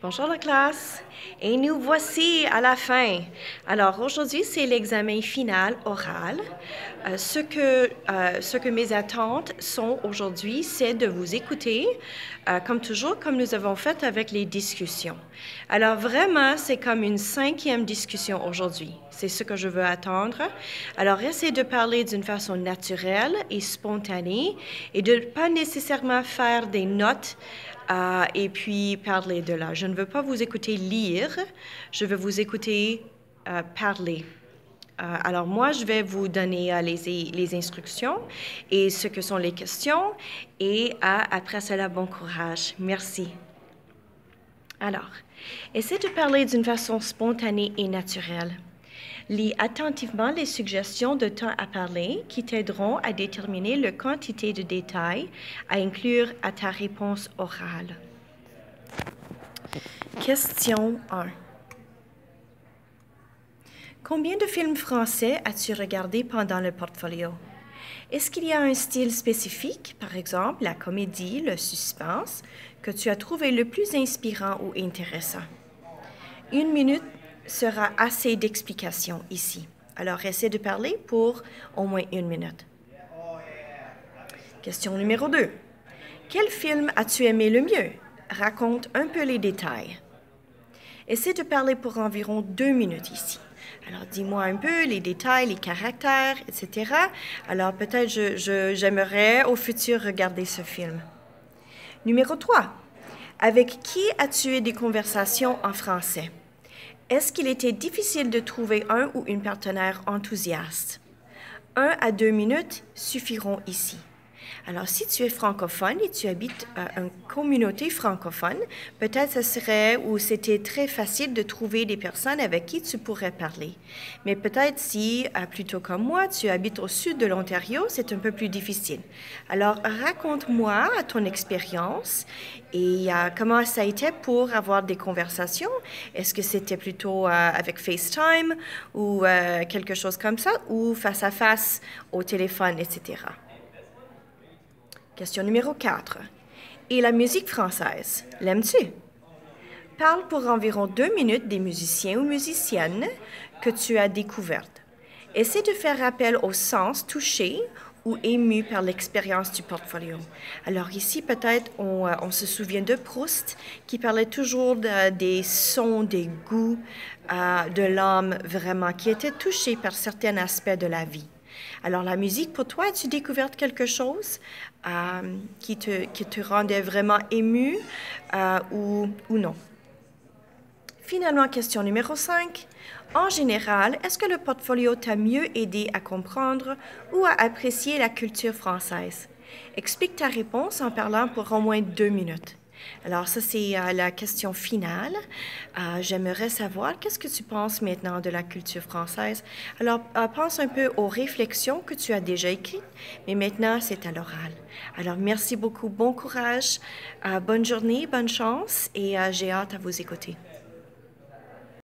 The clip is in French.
Bonjour la classe, et nous voici à la fin. Alors aujourd'hui, c'est l'examen final oral. Ce que mes attentes sont aujourd'hui, c'est de vous écouter, comme toujours, comme nous avons fait avec les discussions. Alors vraiment, c'est comme une 5e discussion aujourd'hui. C'est ce que je veux attendre. Alors essayez de parler d'une façon naturelle et spontanée et de ne pas nécessairement faire des notes et puis parler de là. Je ne veux pas vous écouter lire, je veux vous écouter parler. Alors moi, je vais vous donner les instructions et ce que sont les questions et après cela, bon courage. Merci. Alors, essayez de parler d'une façon spontanée et naturelle. Lis attentivement les suggestions de temps à parler qui t'aideront à déterminer la quantité de détails à inclure à ta réponse orale. Question 1. Combien de films français as-tu regardé pendant le portfolio? Est-ce qu'il y a un style spécifique, par exemple la comédie, le suspense, que tu as trouvé le plus inspirant ou intéressant? 1 minute sera assez d'explications ici. Alors, essaie de parler pour au moins 1 minute. Question numéro 2. Quel film as-tu aimé le mieux? Raconte un peu les détails. Essaie de parler pour environ 2 minutes ici. Alors, dis-moi un peu les détails, les caractères, etc. Alors, peut-être j'aimerais au futur regarder ce film. Numéro 3. Avec qui as-tu eu des conversations en français? Est-ce qu'il était difficile de trouver un ou une partenaire enthousiaste? 1 à 2 minutes suffiront ici. Alors, si tu es francophone et tu habites une communauté francophone, peut-être ce serait ou c'était très facile de trouver des personnes avec qui tu pourrais parler. Mais peut-être si, plutôt comme moi, tu habites au sud de l'Ontario, c'est un peu plus difficile. Alors, raconte-moi ton expérience et comment ça a été pour avoir des conversations. Est-ce que c'était plutôt avec FaceTime ou quelque chose comme ça, ou face à face au téléphone, etc. Question numéro 4. Et la musique française, l'aimes-tu? Parle pour environ 2 minutes des musiciens ou musiciennes que tu as découvertes. Essaie de faire appel au sens touché ou ému par l'expérience du portfolio. Alors ici, peut-être, on se souvient de Proust qui parlait toujours des sons, des goûts de l'âme vraiment, qui était touché par certains aspects de la vie. Alors, la musique, pour toi, as-tu découvert quelque chose qui te rendait vraiment ému ou non? Finalement, question numéro 5. En général, est-ce que le portfolio t'a mieux aidé à comprendre ou à apprécier la culture française? Explique ta réponse en parlant pour au moins 2 minutes. Alors, ça, c'est la question finale. J'aimerais savoir, qu'est-ce que tu penses maintenant de la culture française? Alors, pense un peu aux réflexions que tu as déjà écrites, mais maintenant, c'est à l'oral. Alors, merci beaucoup, bon courage, bonne journée, bonne chance, et j'ai hâte à vous écouter.